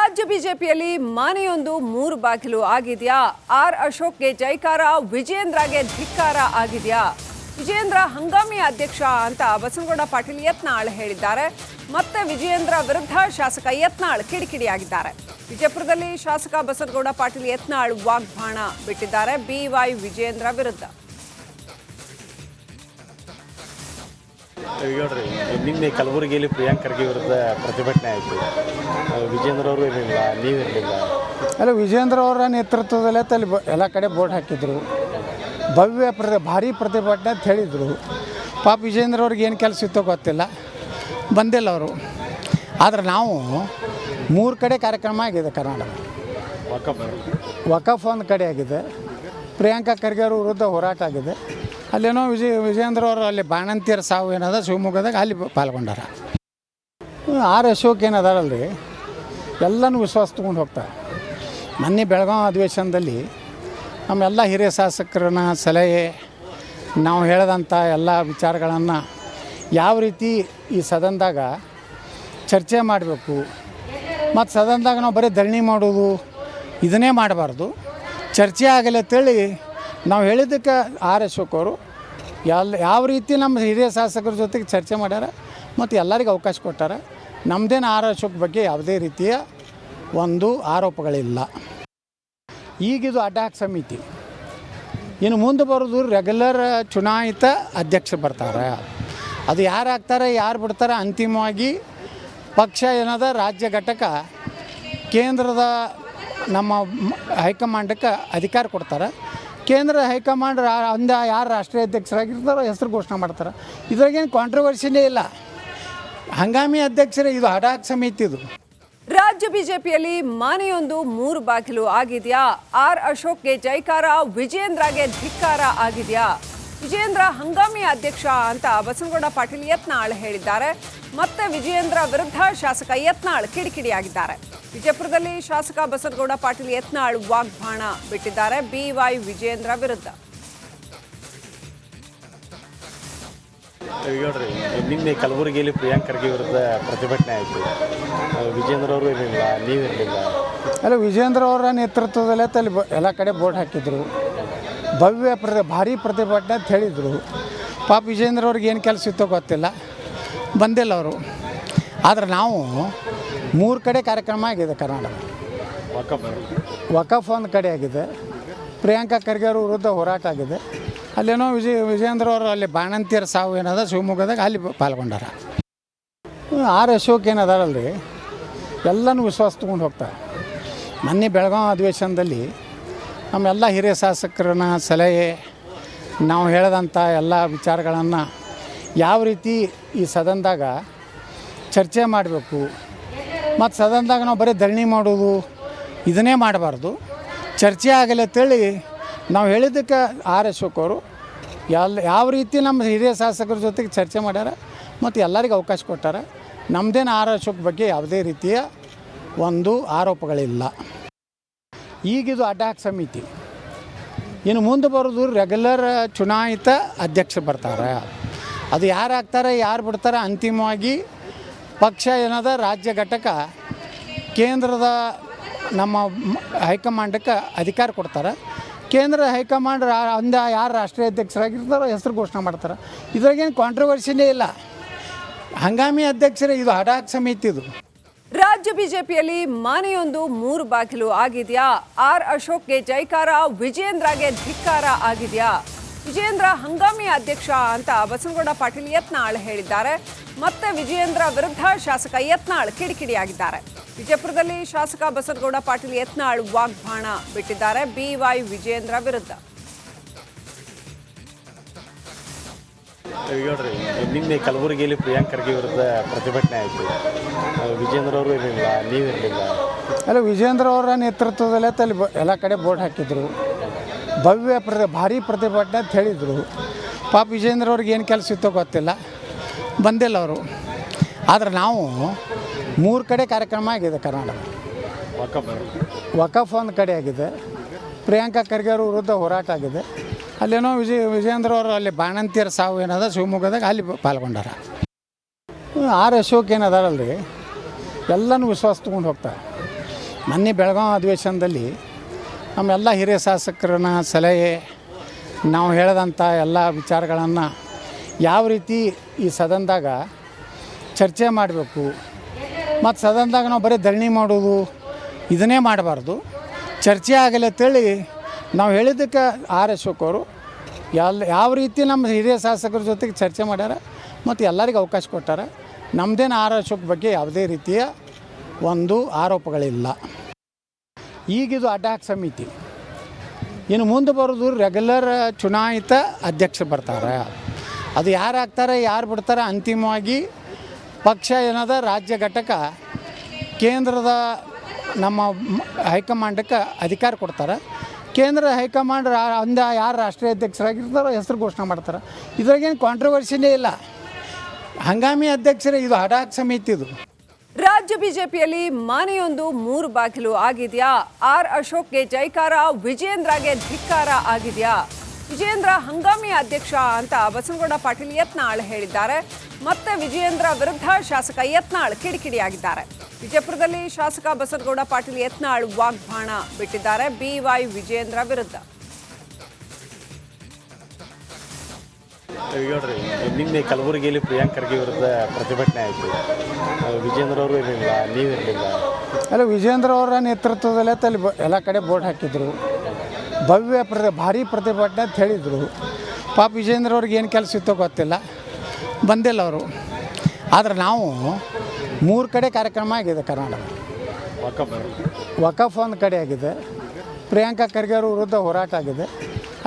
ರಾಜ್ಯ ಬಿಜೆಪಿಯಲ್ಲಿ ಮಾನೆಯೊಂದು ಮೂರು ಬಾಗಿಲು ಆಗಿದೆಯಾ? ಆರ್ ಅಶೋಕ್ಗೆ ಜೈಕಾರ, ವಿಜಯೇಂದ್ರಗೆ ಧಿಕ್ಕಾರ ಆಗಿದೆಯಾ? ವಿಜಯೇಂದ್ರ ಹಂಗಾಮಿ ಅಧ್ಯಕ್ಷ ಅಂತ ಬಸನಗೌಡ ಪಾಟೀಲ್ ಯತ್ನಾಳ್ ಹೇಳಿದ್ದಾರೆ. ಮತ್ತೆ ವಿಜಯೇಂದ್ರ ವಿರುದ್ಧ ಶಾಸಕ ಯತ್ನಾಳ್ ಕಿಡಿಕಿಡಿಯಾಗಿದ್ದಾರೆ. ವಿಜಯಪುರದಲ್ಲಿ ಶಾಸಕ ಬಸನಗೌಡ ಪಾಟೀಲ್ ಯತ್ನಾಳ್ ವಾಗ್ಬಾಣ ಬಿಟ್ಟಿದ್ದಾರೆ ಬಿವೈ ವಿಜಯೇಂದ್ರ ವಿರುದ್ಧ. ನಿನ್ನೆ ಕಲಬುರಗಿಯಲ್ಲಿ ಪ್ರಿಯಾಂಕ್ ಖರ್ಗೆ ವಿರುದ್ಧ ಪ್ರತಿಭಟನೆ ಆಯಿತು. ವಿಜೇಂದ್ರ ಅವರು ಇರಲಿಲ್ಲ, ನೀವಿರಲಿಲ್ಲ. ಅಲ್ಲ, ವಿಜೇಂದ್ರ ಅವರ ನೇತೃತ್ವದಲ್ಲೇ ತಲೆ ಎಲ್ಲ ಕಡೆ ಬೋರ್ಡ್ ಹಾಕಿದ್ರು. ಭಾರಿ ಪ್ರತಿಭಟನೆ ಅಂತ ಹೇಳಿದರು. ಪಾಪ ವಿಜೇಂದ್ರ ಅವ್ರಿಗೆ ಏನು ಕೆಲಸ ಇತ್ತೋ ಗೊತ್ತಿಲ್ಲ, ಬಂದಿಲ್ಲ ಅವರು. ಆದರೆ ನಾವು 3 ಕಡೆ ಕಾರ್ಯಕ್ರಮ ಆಗಿದೆ. ಕರ್ನಾಟಕ ವಕಫ್ ಒಂದು ಕಡೆ ಆಗಿದೆ, ಪ್ರಿಯಾಂಕಾ ಖರ್ಗೆ ಅವ್ರ ವಿರುದ್ಧ ಹೋರಾಟ ಆಗಿದೆ. ಅಲ್ಲೇನೋ ವಿಜೇಂದ್ರ ಅವರು ಅಲ್ಲಿ ಬಾಣಂತಿಯರ ಸಾವು ಏನದ ಶಿವಮೊಗ್ಗದಾಗ ಅಲ್ಲಿ ಪಾಲ್ಗೊಂಡಾರ. ಆರ್ ಅಶೋಕ್ ಏನದಾರಲ್ರಿ, ಎಲ್ಲನೂ ವಿಶ್ವಾಸ ತೊಗೊಂಡು ಹೋಗ್ತಾರೆ. ಮೊನ್ನೆ ಬೆಳಗಾವಿ ಅಧಿವೇಶನದಲ್ಲಿ ನಮ್ಮೆಲ್ಲ ಹಿರಿಯ ಶಾಸಕರನ್ನ ಸಲಹೆ, ನಾವು ಹೇಳಿದಂಥ ಎಲ್ಲ ವಿಚಾರಗಳನ್ನು ಯಾವ ರೀತಿ ಈ ಸದನದಾಗ ಚರ್ಚೆ ಮಾಡಬೇಕು, ಮತ್ತು ಸದನದಾಗ ನಾವು ಬರೀ ಧರಣಿ ಮಾಡೋದು ಇದನ್ನೇ ಮಾಡಬಾರ್ದು, ಚರ್ಚೆ ಆಗಲಿ ಅಂತೇಳಿ ನಾವು ಹೇಳಿದ್ದಕ್ಕೆ ಆರ್ ಅಶೋಕ್ ಅವರು ಯಾವ ರೀತಿ ನಮ್ಮ ಹಿರಿಯ ಶಾಸಕರ ಜೊತೆಗೆ ಚರ್ಚೆ ಮಾಡ್ಯಾರ ಮತ್ತು ಎಲ್ಲರಿಗೂ ಅವಕಾಶ ಕೊಟ್ಟಾರ. ನಮ್ಮದೇನು ಆರ್ ಅಶೋಕ್ ಬಗ್ಗೆ ಯಾವುದೇ ರೀತಿಯ ಒಂದು ಆರೋಪಗಳಿಲ್ಲ. ಈಗಿದು ಅಡ್ಡಾಕ್ ಸಮಿತಿ, ಇನ್ನು ಮುಂದೆ ಬರೋದು ರೆಗ್ಯುಲರ್ ಚುನಾಯಿತ ಅಧ್ಯಕ್ಷರು ಬರ್ತಾರೆ. ಅದು ಯಾರು ಆಗ್ತಾರೆ ಯಾರು ಬಿಡ್ತಾರೆ ಅಂತಿಮವಾಗಿ ಪಕ್ಷ ಏನದ ರಾಜ್ಯ ಘಟಕ ಕೇಂದ್ರದ ನಮ್ಮ ಹೈಕಮಾಂಡಕ್ಕೆ ಅಧಿಕಾರ ಕೊಡ್ತಾರೆ. ಕೇಂದ್ರ ಹೈಕಮಾಂಡ್ ಯಾರು ರಾಷ್ಟ್ರೀಯ ಅಧ್ಯಕ್ಷರಾಗಿರ್ತಾರೋ ಹೆಸರು ಘೋಷಣೆ ಮಾಡ್ತಾರೆ. ಇದ್ರಾಗೇನು ಕಾಂಟ್ರವರ್ಸಿನೇ ಇಲ್ಲ. ಹಂಗಾಮಿ ಅಧ್ಯಕ್ಷರೇ, ಇದು ಅಡಾಕ್ ಸಮಿತಿ. ಇದು ರಾಜ್ಯ ಬಿಜೆಪಿಯಲ್ಲಿ ಮಾನೆಯೊಂದು ಮೂರು ಬಾಗಿಲು ಆಗಿದೆಯಾ? ಆರ್ ಅಶೋಕ್ಗೆ ಜೈಕಾರ, ವಿಜಯೇಂದ್ರಗೆ ಧಿಕ್ಕಾರ ಆಗಿದೆಯಾ? ವಿಜಯೇಂದ್ರ ಹಂಗಾಮಿ ಅಧ್ಯಕ್ಷ ಅಂತ ಬಸನಗೌಡ ಪಾಟೀಲ್ ಯತ್ನಾಳ್ ಹೇಳಿದ್ದಾರೆ. ಮತ್ತೆ ವಿಜಯೇಂದ್ರ ವಿರುದ್ಧ ಶಾಸಕ ಯತ್ನಾಳ್ ಕಿಡಿಕಿಡಿಯಾಗಿದ್ದಾರೆ. ವಿಜಯಪುರದಲ್ಲಿ ಶಾಸಕ ಬಸನಗೌಡ ಪಾಟೀಲ್ ಯತ್ನಾಳ್ ವಾಗ್ಬಾಣ ಬಿಟ್ಟಿದ್ದಾರೆ ಬಿವೈ ವಿಜಯೇಂದ್ರ ವಿರುದ್ಧ. ನಿನ್ನೆ ಕಲಬುರಗಿಯಲ್ಲಿ ಪ್ರಿಯಾಂಕ್ ಖರ್ಗೆ ವಿರುದ್ಧ ಪ್ರತಿಭಟನೆ ಆಯಿತು. ವಿಜೇಂದ್ರ ಅವರು ಇರಲಿಲ್ಲ, ನೀವಿರಲಿಲ್ಲ. ಅಲ್ಲ, ವಿಜೇಂದ್ರ ಅವರ ನೇತೃತ್ವದಲ್ಲೇ ತಲೆ ಎಲ್ಲ ಕಡೆ ಬೋರ್ಡ್ ಹಾಕಿದ್ರು. ಭಾರಿ ಪ್ರತಿಭಟನೆ ಅಂತ ಹೇಳಿದರು. ಪಾಪ ವಿಜೇಂದ್ರ ಅವ್ರಿಗೆ ಏನು ಕೆಲಸ ಇತ್ತೋ ಗೊತ್ತಿಲ್ಲ, ಬಂದಿಲ್ಲ ಅವರು. ಆದರೆ ನಾವು 3 ಕಡೆ ಕಾರ್ಯಕ್ರಮ ಆಗಿದೆ. ಕರ್ನಾಟಕ ವಕಫ್ ಒಂದು ಕಡೆ ಆಗಿದೆ, ಪ್ರಿಯಾಂಕಾ ಖರ್ಗೆ ಅವ್ರ ವಿರುದ್ಧ ಹೋರಾಟ ಆಗಿದೆ. ಅಲ್ಲೇನೋ ವಿಜೇಂದ್ರ ಅವರು ಅಲ್ಲಿ ಬಾಣಂತಿಯರ ಸಾವು ಏನದ ಶಿವಮೊಗ್ಗದಾಗ ಅಲ್ಲಿ ಪಾಲ್ಗೊಂಡಾರ. ಆರ್ ಅಶೋಕ್ ಏನದಾರಲ್ರಿ, ಎಲ್ಲನೂ ವಿಶ್ವಾಸ ತೊಗೊಂಡು ಹೋಗ್ತಾರೆ. ಮೊನ್ನೆ ಬೆಳಗಾವಿ ಅಧಿವೇಶನದಲ್ಲಿ ನಮ್ಮೆಲ್ಲ ಹಿರಿಯ ಶಾಸಕರನ್ನ ಸಲಹೆ, ನಾವು ಹೇಳಿದಂಥ ಎಲ್ಲ ವಿಚಾರಗಳನ್ನು ಯಾವ ರೀತಿ ಈ ಸದನದಾಗ ಚರ್ಚೆ ಮಾಡಬೇಕು, ಮತ್ತು ಸದನದಾಗ ನಾವು ಬರೀ ಧರಣಿ ಮಾಡೋದು ಇದನ್ನೇ ಮಾಡಬಾರ್ದು, ಚರ್ಚೆ ಆಗಲಿ ಅಂತೇಳಿ ನಾವು ಹೇಳಿದ್ದಕ್ಕೆ ಆರ್ ಅಶೋಕ್ ಅವರು ಯಾವ ರೀತಿ ನಮ್ಮ ಹಿರಿಯ ಶಾಸಕರ ಜೊತೆಗೆ ಚರ್ಚೆ ಮಾಡ್ಯಾರ ಮತ್ತು ಎಲ್ಲರಿಗೂ ಅವಕಾಶ ಕೊಟ್ಟಾರ. ನಮ್ಮದೇನು ಆರ್ ಅಶೋಕ್ ಬಗ್ಗೆ ಯಾವುದೇ ರೀತಿಯ ಒಂದು ಆರೋಪಗಳಿಲ್ಲ. ಈಗಿದು ಅಡ್ಡಾಕ್ ಸಮಿತಿ, ಇನ್ನು ಮುಂದೆ ಬರೋದು ರೆಗ್ಯುಲರ್ ಚುನಾಯಿತ ಅಧ್ಯಕ್ಷರು ಬರ್ತಾರೆ. ಅದು ಯಾರು ಆಗ್ತಾರೆ ಯಾರು ಬಿಡ್ತಾರೆ ಅಂತಿಮವಾಗಿ ಪಕ್ಷ ಏನದ ರಾಜ್ಯ ಘಟಕ ಕೇಂದ್ರದ ನಮ್ಮ ಹೈಕಮಾಂಡಕ್ಕೆ ಅಧಿಕಾರ ಕೊಡ್ತಾರೆ. ಕೇಂದ್ರ ಹೈಕಮಾಂಡ್ ಯಾರು ರಾಷ್ಟ್ರೀಯ ಅಧ್ಯಕ್ಷರಾಗಿರ್ತಾರೋ ಹೆಸರು ಘೋಷಣೆ ಮಾಡ್ತಾರೆ. ಇದ್ರಾಗೇನು ಕಾಂಟ್ರವರ್ಸಿನೇ ಇಲ್ಲ. ಹಂಗಾಮಿ ಅಧ್ಯಕ್ಷರೇ, ಇದು ಅಡಾಕ್ ಸಮಿತಿ. ಇದು ರಾಜ್ಯ ಬಿಜೆಪಿಯಲ್ಲಿ ಮಾನೆಯೊಂದು ಮೂರು ಬಾಗಿಲು ಆಗಿದೆಯಾ? ಆರ್ ಅಶೋಕ್ಗೆ ಜೈಕಾರ, ವಿಜಯೇಂದ್ರಗೆ ಧಿಕ್ಕಾರ ಆಗಿದೆಯಾ? ವಿಜಯೇಂದ್ರ ಹಂಗಾಮಿ ಅಧ್ಯಕ್ಷ ಅಂತ ಬಸನಗೌಡ ಪಾಟೀಲ್ ಯತ್ನಾಳ್ ಹೇಳಿದ್ದಾರೆ. ಮತ್ತೆ ವಿಜಯೇಂದ್ರ ವಿರುದ್ಧ ಶಾಸಕ ಯತ್ನಾಳ್ ಕಿಡಿಕಿಡಿಯಾಗಿದ್ದಾರೆ. ವಿಜಯಪುರದಲ್ಲಿ ಶಾಸಕ ಬಸನಗೌಡ ಪಾಟೀಲ್ ಯತ್ನಾಳ್ ವಾಗ್ಬಾಣ ಬಿಟ್ಟಿದ್ದಾರೆ ಬಿವೈ ವಿಜಯೇಂದ್ರ ವಿರುದ್ಧ. ನಿನ್ನೆ ಕಲಬುರಗಿಯಲ್ಲಿ ಪ್ರಿಯಾಂಕ್ ಖರ್ಗೆ ವಿರುದ್ಧ ಪ್ರತಿಭಟನೆ ಆಯಿತು. ವಿಜೇಂದ್ರ ಅವರು ಇರಲಿಲ್ಲ, ನೀವಿರಲಿಲ್ಲ. ಅಲ್ಲ, ವಿಜೇಂದ್ರ ಅವರ ನೇತೃತ್ವದಲ್ಲೇ ತಲೆ ಎಲ್ಲ ಕಡೆ ಬೋರ್ಡ್ ಹಾಕಿದ್ರು. ಭಾರಿ ಪ್ರತಿಭಟನೆ ಅಂತ ಹೇಳಿದರು. ಪಾಪ ವಿಜೇಂದ್ರ ಅವ್ರಿಗೆ ಏನು ಕೆಲಸ ಇತ್ತೋ ಗೊತ್ತಿಲ್ಲ, ಬಂದಿಲ್ಲ ಅವರು. ಆದರೆ ನಾವು 3 ಕಡೆ ಕಾರ್ಯಕ್ರಮ ಆಗಿದೆ. ಕರ್ನಾಟಕ ವಕಫ್ ಒಂದು ಕಡೆ ಆಗಿದೆ, ಪ್ರಿಯಾಂಕಾ ಖರ್ಗೆ ಅವ್ರ ವಿರುದ್ಧ ಹೋರಾಟ ಆಗಿದೆ. ಅಲ್ಲೇನೋ ವಿಜೇಂದ್ರ ಅವರು ಅಲ್ಲಿ ಬಾಣಂತಿಯರ ಸಾವು ಏನದ ಶಿವಮೊಗ್ಗದಾಗ ಅಲ್ಲಿ ಪಾಲ್ಗೊಂಡಾರ. ಆರ್ ಅಶೋಕ್ ಏನದಾರಲ್ರಿ, ಎಲ್ಲನೂ ವಿಶ್ವಾಸ ತೊಗೊಂಡು ಹೋಗ್ತಾರೆ. ಮೊನ್ನೆ ಬೆಳಗಾವಿ ಅಧಿವೇಶನದಲ್ಲಿ ನಮ್ಮೆಲ್ಲ ಹಿರಿಯ ಶಾಸಕರನ್ನ ಸಲಹೆ ನಾವು ಹೇಳಿದಂಥ ಎಲ್ಲ ವಿಚಾರಗಳನ್ನು ಯಾವ ರೀತಿ ಈ ಸದನದಾಗ ಚರ್ಚೆ ಮಾಡಬೇಕು ಮತ್ತು ಸದನದಾಗ ನಾವು ಬರೀ ಧರಣಿ ಮಾಡೋದು ಇದನ್ನೇ ಮಾಡಬಾರ್ದು, ಚರ್ಚೆ ಆಗಲಿ ಅಂತೇಳಿ ನಾವು ಹೇಳಿದ್ದಕ್ಕೆ ಆರ್ ಅಶೋಕ್ ಅವರು ಯಾವ ರೀತಿ ನಮ್ಮ ಹಿರಿಯ ಶಾಸಕರ ಜೊತೆಗೆ ಚರ್ಚೆ ಮಾಡ್ಯಾರ ಮತ್ತು ಎಲ್ಲರಿಗೂ ಅವಕಾಶ ಕೊಟ್ಟಾರ. ನಮ್ಮದೇನು ಆರ್ ಅಶೋಕ್ ಬಗ್ಗೆ ಯಾವುದೇ ರೀತಿಯ ಒಂದು ಆರೋಪಗಳಿಲ್ಲ. ಈಗಿದು ಅಡ್ಡಾಕ್ ಸಮಿತಿ, ಇನ್ನು ಮುಂದೆ ಬರೋದು ರೆಗ್ಯುಲರ್ ಚುನಾಯಿತ ಅಧ್ಯಕ್ಷರು ಬರ್ತಾರೆ. ಅದು ಯಾರು ಆಗ್ತಾರೆ ಯಾರು ಬಿಡ್ತಾರೆ ಅಂತಿಮವಾಗಿ ಪಕ್ಷ ಏನದ ರಾಜ್ಯ ಘಟಕ ಕೇಂದ್ರದ ನಮ್ಮ ಹೈಕಮಾಂಡಕ್ಕೆ ಅಧಿಕಾರ ಕೊಡ್ತಾರೆ. ಕೇಂದ್ರ ಹೈಕಮಾಂಡ್ ಯಾರು ರಾಷ್ಟ್ರೀಯ ಅಧ್ಯಕ್ಷರಾಗಿರ್ತಾರೋ ಹೆಸರು ಘೋಷಣೆ ಮಾಡ್ತಾರೆ. ಇದ್ರಾಗೇನು ಕಾಂಟ್ರವರ್ಸಿನೇ ಇಲ್ಲ. ಹಂಗಾಮಿ ಅಧ್ಯಕ್ಷರೇ, ಇದು ಅಡಾಕ್ ಸಮಿತಿ. ಇದು ರಾಜ್ಯ ಬಿಜೆಪಿಯಲ್ಲಿ ಮನೆಯೊಂದು ಮೂರು ಬಾಗಿಲು ಆಗಿದೆಯಾ? ಆರ್ ಅಶೋಕ್ಗೆ ಜೈಕಾರ, ವಿಜೇಂದ್ರಗೆ ಧಿಕ್ಕಾರ ಆಗಿದೆಯಾ? ವಿಜೇಂದ್ರ ಹಂಗಾಮಿ ಅಧ್ಯಕ್ಷ ಅಂತ ಬಸನಗೌಡ ಪಾಟೀಲ್ ಯತ್ನಾಳ್ ಹೇಳಿದ್ದಾರೆ. ಮತ್ತೆ ವಿಜೇಂದ್ರ ವಿರುದ್ಧ ಶಾಸಕ ಯತ್ನಾಳ್ ಕಿಡಿಕಿಡಿಯಾಗಿದ್ದಾರೆ. ವಿಜಯಪುರದಲ್ಲಿ ಶಾಸಕ ಬಸನಗೌಡ ಪಾಟೀಲ್ ಯತ್ನಾಳ್ ವಾಗ್ಬಾಣ ಬಿಟ್ಟಿದ್ದಾರೆ BY ವಿಜೇಂದ್ರ ವಿರುದ್ಧ. ನೋಡ್ರಿ, ನಿನ್ನೆ ಕಲಬುರಗಿಯಲ್ಲಿ ಪ್ರಿಯಾಂಕ್ ಖರ್ಗೆ ವಿರುದ್ಧ ಪ್ರತಿಭಟನೆ ಆಯಿತು. ವಿಜೇಂದ್ರ ಅವರು ಇರಲಿಲ್ಲ, ನೀವಿರಲಿಲ್ಲ. ಅಲ್ಲ, ವಿಜೇಂದ್ರ ಅವರ ನೇತೃತ್ವದಲ್ಲೇ ಅಲ್ಲಿ ಎಲ್ಲ ಕಡೆ ಬೋರ್ಡ್ ಹಾಕಿದ್ರು, ಭವ್ಯ ಭಾರಿ ಪ್ರತಿಭಟನೆ ಅಂತ ಹೇಳಿದರು. ಪಾಪ ವಿಜೇಂದ್ರ ಅವ್ರಿಗೆ ಏನು ಕೆಲಸ ಇತ್ತೋ ಗೊತ್ತಿಲ್ಲ, ಬಂದಿಲ್ಲ ಅವರು. ಆದರೆ ನಾವು 3 ಕಡೆ ಕಾರ್ಯಕ್ರಮ ಆಗಿದೆ ಕರ್ನಾಟಕ. ವಕಫ್ ಒಂದು ಕಡೆ ಆಗಿದೆ, ಪ್ರಿಯಾಂಕಾ ಖರ್ಗೆ ಅವ್ರ ವಿರುದ್ಧ ಹೋರಾಟ ಆಗಿದೆ.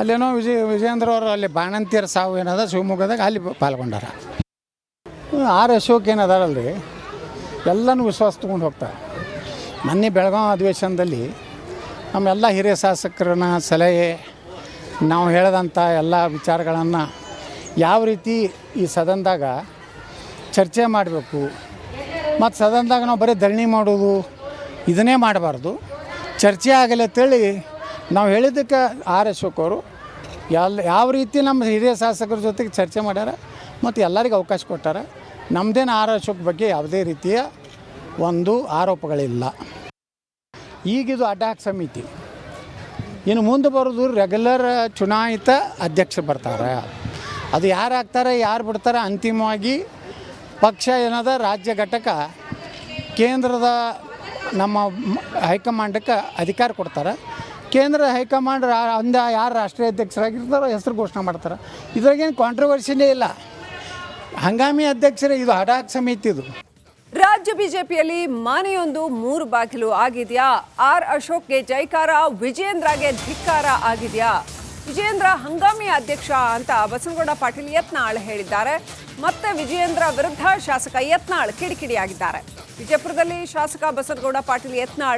ಅಲ್ಲೇನೋ ವಿಜೇಂದ್ರ ಅವರು ಅಲ್ಲಿ ಬಾಣಂತಿಯರ ಸಾವು ಏನದ ಶಿವಮೊಗ್ಗದಾಗ ಅಲ್ಲಿ ಪಾಲ್ಗೊಂಡಾರ. ಆರ್ ಅಶೋಕ್ ಏನದಾರಲ್ರಿ, ಎಲ್ಲನೂ ವಿಶ್ವಾಸ ತೊಗೊಂಡು ಹೋಗ್ತಾರೆ. ಮೊನ್ನೆ ಬೆಳಗಾವಿ ಅಧಿವೇಶನದಲ್ಲಿ ನಮ್ಮೆಲ್ಲ ಹಿರಿಯ ಶಾಸಕರನ್ನ ಸಲಹೆ ನಾವು ಹೇಳಿದಂಥ ಎಲ್ಲ ವಿಚಾರಗಳನ್ನು ಯಾವ ರೀತಿ ಈ ಸದನದಾಗ ಚರ್ಚೆ ಮಾಡಬೇಕು ಮತ್ತು ಸದನದಾಗ ನಾವು ಬರೀ ಧರಣಿ ಮಾಡೋದು ಇದನ್ನೇ ಮಾಡಬಾರ್ದು, ಚರ್ಚೆ ಆಗಲಿ ಅಂತೇಳಿ ನಾವು ಹೇಳಿದ್ದಕ್ಕೆ ಆರ್ ಅಶೋಕ್ ಅವರು ಯಾವ ರೀತಿ ನಮ್ಮ ಹಿರಿಯ ಶಾಸಕರ ಜೊತೆಗೆ ಚರ್ಚೆ ಮಾಡ್ಯಾರ ಮತ್ತು ಎಲ್ಲರಿಗೂ ಅವಕಾಶ ಕೊಟ್ಟಾರ. ನಮ್ಮದೇನು ಆರ್ ಅಶೋಕ್ ಬಗ್ಗೆ ಯಾವುದೇ ರೀತಿಯ ಒಂದು ಆರೋಪಗಳಿಲ್ಲ. ಈಗಿದು ಅಡ್ಡಾಕ್ ಸಮಿತಿ, ಇನ್ನು ಮುಂದೆ ಬರೋದು ರೆಗ್ಯುಲರ್ ಚುನಾಯಿತ ಅಧ್ಯಕ್ಷರು ಬರ್ತಾರೆ. ಅದು ಯಾರು ಆಗ್ತಾರೆ ಯಾರು ಬಿಡ್ತಾರೆ ಅಂತಿಮವಾಗಿ ಪಕ್ಷ ಏನದ ರಾಜ್ಯ ಘಟಕ ಕೇಂದ್ರದ ನಮ್ಮ ಹೈಕಮಾಂಡಕ್ಕೆ ಅಧಿಕಾರ ಕೊಡ್ತಾರೆ. ಕೇಂದ್ರ ಹೈಕಮಾಂಡ್ ಯಾರು ರಾಷ್ಟ್ರೀಯ ಅಧ್ಯಕ್ಷರಾಗಿರ್ತಾರೋ ಹೆಸರು ಘೋಷಣೆ ಮಾಡ್ತಾರೆ. ಇದ್ರಾಗೇನು ಕಾಂಟ್ರವರ್ಸಿನೇ ಇಲ್ಲ. ಹಂಗಾಮಿ ಅಧ್ಯಕ್ಷರೇ, ಇದು ಅಡಾಕ್ ಸಮಿತಿ. ಇದು ರಾಜ್ಯ ಬಿಜೆಪಿಯಲ್ಲಿ ಮನೆಯೊಂದು ಮೂರು ಬಾಗಿಲು ಆಗಿದೆಯಾ? ಆರ್ ಅಶೋಕ್ಗೆ ಜೈಕಾರ, ವಿಜೇಂದ್ರಗೆ ಧಿಕ್ಕಾರ ಆಗಿದೆಯಾ? ವಿಜೇಂದ್ರ ಹಂಗಾಮಿ ಅಧ್ಯಕ್ಷ ಅಂತ ಬಸನಗೌಡ ಪಾಟೀಲ್ ಯತ್ನಾಳ್ ಹೇಳಿದ್ದಾರೆ. ಮತ್ತೆ ವಿಜೇಂದ್ರ ವಿರುದ್ಧ ಶಾಸಕ ಯತ್ನಾಳ್ ಕಿಡಿಕಿಡಿಯಾಗಿದ್ದಾರೆ. ವಿಜಯಪುರದಲ್ಲಿ ಶಾಸಕ ಬಸನಗೌಡ ಪಾಟೀಲ್ ಯತ್ನಾಳ್